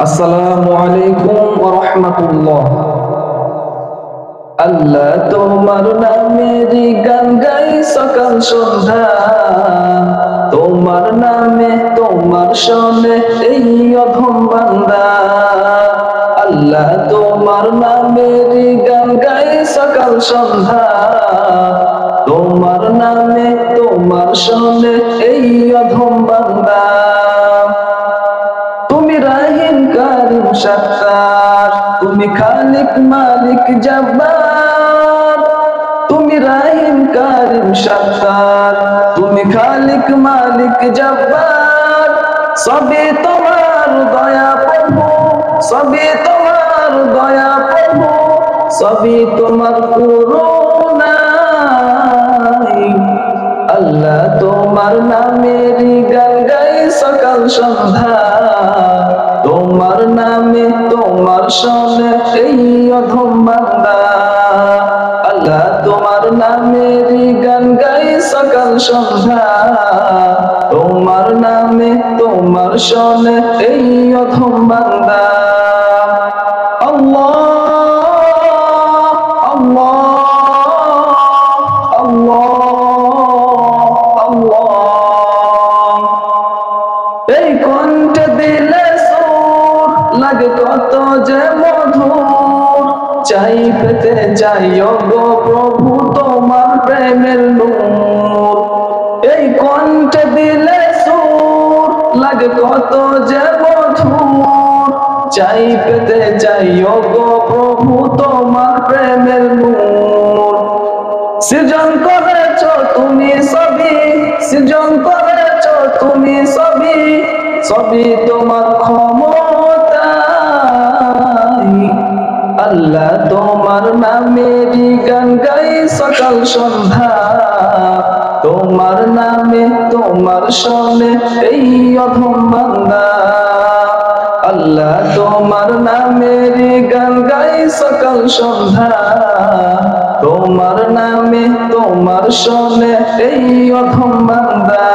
আসসালামু আলাইকুম ওয়া রাহমাতুল্লাহ। আল্লাহ তোমার নামেরই গান গাই সকাল সন্ধ্যা, তোমার নামে তোমার শোনে এই অধম বান্দা। আল্লাহ তোমার নামেরই গান গাই সকাল সন্ধ্যা, তোমার নামে তোমার শোনে এই অধম বান্দা। তুমি রাহিম কারিম সত্তার, তুমি খালিক মালিক জব্বার। তুমি রাহিম কারিম সত্তার, তুমি খালিক মালিক জব্বার। সবই তোমার দয়া প্রভু, সবই তোমার দয়া প্রভু, সবই তোমার করুণা। আল্লাহ তোমার নামেরই গান গাই সকাল সন্ধ্যা, তোমার নামে তোমার শোনে এই অধম বান্দা। আল্লাহ তোমার নামেরই গান গাই সকাল সন্ধ্যা, তোমার নামে তোমার শোনে এই অধম বান্দা। আল্লাহ এই কণ্ঠে দিলে সুর লাগে কত যে মধুর, চাই পেতে চাই গো প্রভু তোমার প্রেমের নূর। এই কণ্ঠে দিলে সুর লাগে কত যে মধুর, চাই পেতে চাই গো প্রভু তোমার প্রেমের নূর। সৃজন করেছ তুমি সবই, সৃজন করেছ তুমি সবই, সবই তোমার ক্ষমতায়। আল্লাহ তোমার নামেরই গান গাই সকাল সন্ধ্যা, তোমার নামে তোমার শোনে এই অধম বান্দা। আল্লাহ তোমার নামেরই গান গাই সকাল সন্ধ্যা, তোমার নামে তোমার শোনে এই অধম বান্দা।